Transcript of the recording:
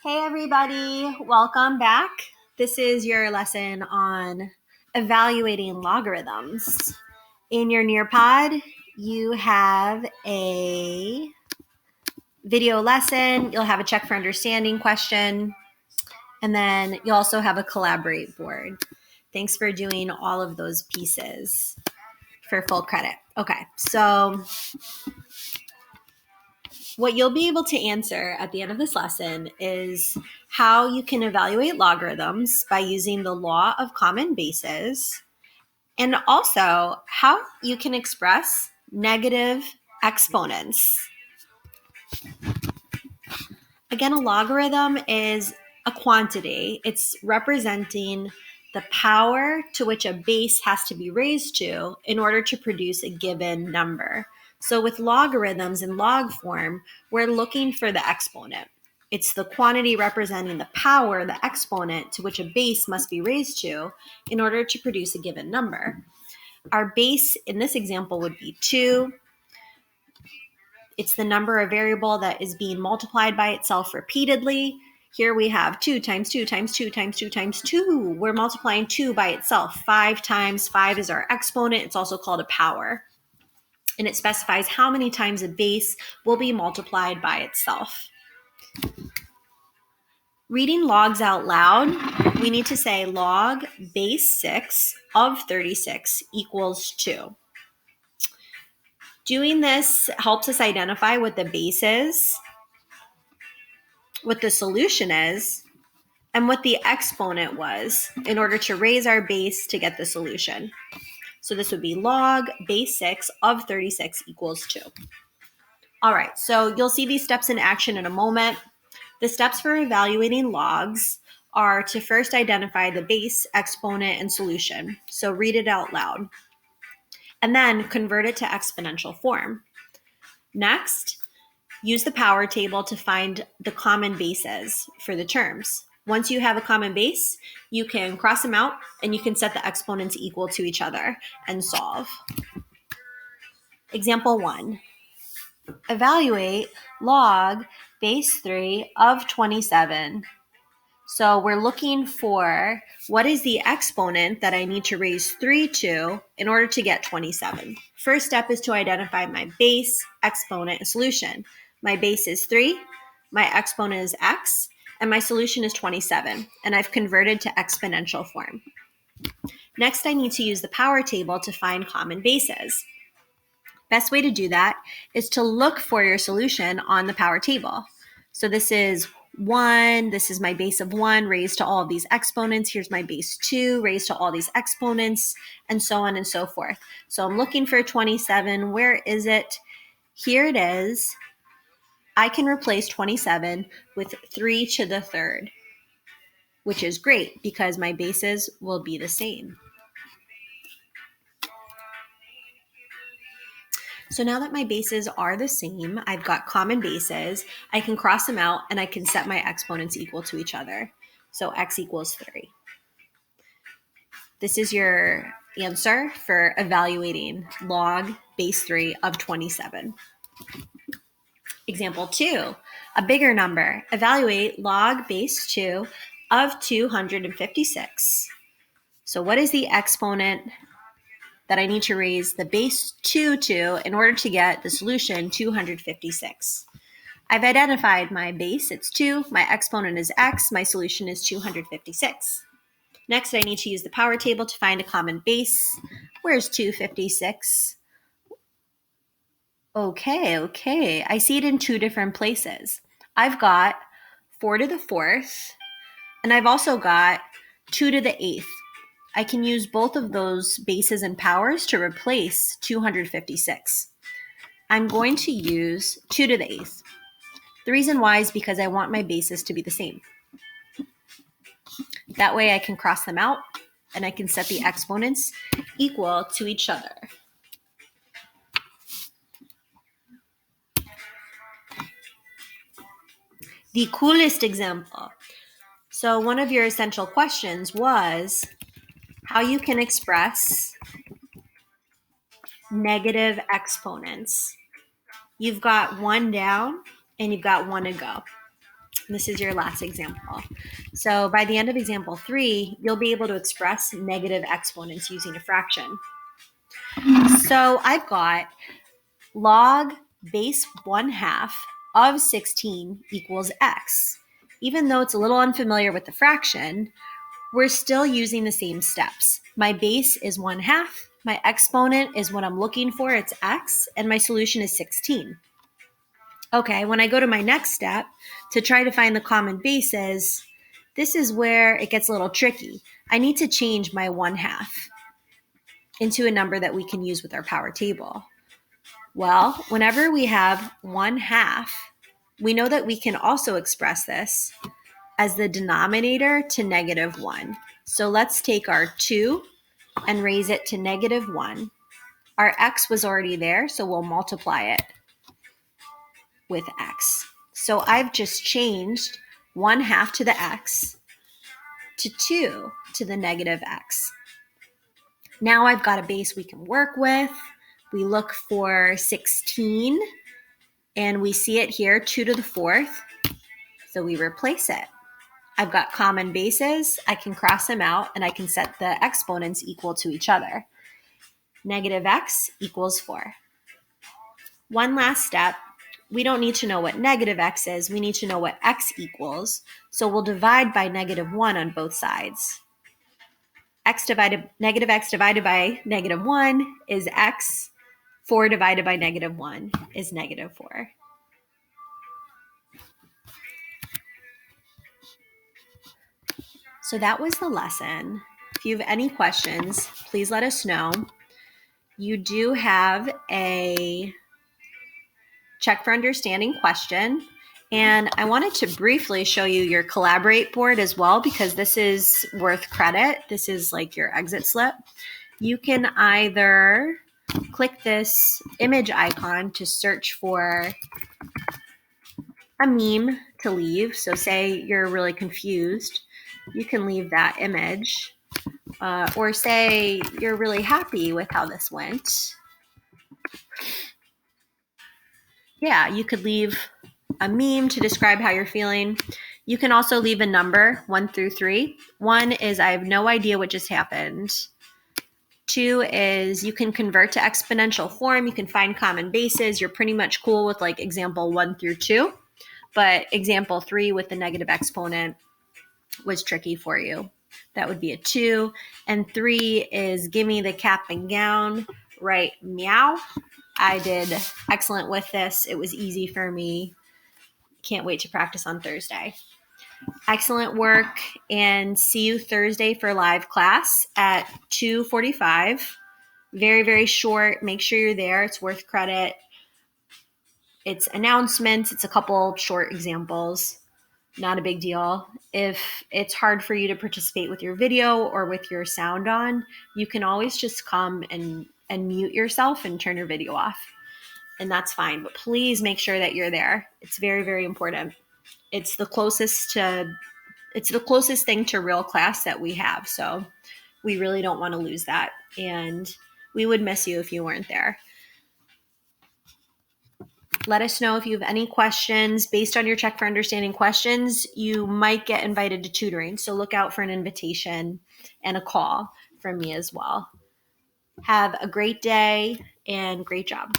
Hey everybody, welcome back. This is your lesson on evaluating logarithms. In your Nearpod, you have a video lesson, you'll have a check for understanding question, and then you'll also have a collaborate board. Thanks for doing all of those pieces for full credit. Okay, so what you'll be able to answer at the end of this lesson is how you can evaluate logarithms by using the law of common bases, and also how you can express negative exponents. Again, a logarithm is a quantity. It's representing the power to which a base has to be raised to in order to produce a given number. So with logarithms in log form, we're looking for the exponent. It's the quantity representing the power, the exponent, to which a base must be raised to in order to produce a given number. Our base in this example would be 2. It's the number of variable that is being multiplied by itself repeatedly. Here we have 2 times 2 times 2 times 2 times 2. We're multiplying 2 by itself. 5 times 5 is our exponent. It's also called a power. And it specifies how many times a base will be multiplied by itself. Reading logs out loud, we need to say log base 6 of 36 equals 2. Doing this helps us identify what the base is, what the solution is, and what the exponent was in order to raise our base to get the solution. So this would be log base 6 of 36 equals 2. All right, so you'll see these steps in action in a moment. The steps for evaluating logs are to first identify the base, exponent, and solution. So read it out loud. And then convert it to exponential form. Next, use the power table to find the common bases for the terms. Once you have a common base, you can cross them out and you can set the exponents equal to each other and solve. Example 1. Evaluate log base 3 of 27. So we're looking for what is the exponent that I need to raise 3 to in order to get 27. First step is to identify my base, exponent, and solution. My base is 3, my exponent is x, and my solution is 27, and I've converted to exponential form. Next, I need to use the power table to find common bases. Best way to do that is to look for your solution on the power table. So this is 1, this is my base of 1 raised to all of these exponents. Here's my base 2 raised to all these exponents, and so on and so forth. So I'm looking for 27. Where is it? Here it is. I can replace 27 with 3 to the third, which is great because my bases will be the same. So now that my bases are the same, I've got common bases, I can cross them out and I can set my exponents equal to each other. So x equals 3. This is your answer for evaluating log base 3 of 27. Example 2, a bigger number. Evaluate log base 2 of 256. So what is the exponent that I need to raise the base 2 to in order to get the solution 256. I've identified my base, it's 2, my exponent is x, my solution is 256. Next, I need to use the power table to find a common base. Where's 256? Okay, I see it in 2 different places. I've got 4 to the 4th, and I've also got 2 to the 8th. I can use both of those bases and powers to replace 256. I'm going to use 2 to the 8th. The reason why is because I want my bases to be the same. That way I can cross them out and I can set the exponents equal to each other. The coolest example. So one of your essential questions was how you can express negative exponents. You've got 1 down and you've got 1 to go. This is your last example. So by the end of example 3, you'll be able to express negative exponents using a fraction. So I've got log base 1/2 of 16 equals x. Even though it's a little unfamiliar with the fraction, we're still using the same steps. My base is 1/2. My exponent is what I'm looking for, it's x, and my solution is 16. Okay, when I go to my next step to try to find the common bases, this is where it gets a little tricky. I need to change my 1/2 into a number that we can use with our power table. Well, whenever we have 1/2, we know that we can also express this as the denominator to -1. So let's take our 2 and raise it to -1. Our x was already there, so we'll multiply it with x. So I've just changed 1/2 to the x to 2 to the -x. Now I've got a base we can work with. We look for 16, and we see it here, 2 to the 4th. So we replace it. I've got common bases. I can cross them out, and I can set the exponents equal to each other. -x equals 4. One last step. We don't need to know what -x is. We need to know what x equals. So we'll divide by -1 on both sides. X divided by -1 is x. 4 divided by -1 is -4. So that was the lesson. If you have any questions, please let us know. You do have a check for understanding question. And I wanted to briefly show you your Collaborate board as well, because this is worth credit. This is like your exit slip. You can either click this image icon to search for a meme to leave. So say you're really confused, you can leave that image. Or say you're really happy with how this went. Yeah, you could leave a meme to describe how you're feeling. You can also leave a number, 1 through 3. 1 is I have no idea what just happened. 2 is you can convert to exponential form. You can find common bases. You're pretty much cool with like example 1 through 2. But example 3 with the negative exponent was tricky for you. That would be a 2. And 3 is give me the cap and gown, right? Meow. I did excellent with this. It was easy for me. Can't wait to practice on Thursday. Excellent work, and see you Thursday for live class at 2:45. Very, very short. Make sure you're there. It's worth credit. It's announcements. It's a couple short examples. Not a big deal. If it's hard for you to participate with your video or with your sound on, you can always just come and mute yourself and turn your video off. And that's fine. But please make sure that you're there. It's very, very important. It's the closest thing to real class that we have. So we really don't want to lose that. And we would miss you if you weren't there. Let us know if you have any questions. Based on your check for understanding questions, you might get invited to tutoring. So look out for an invitation and a call from me as well. Have a great day and great job.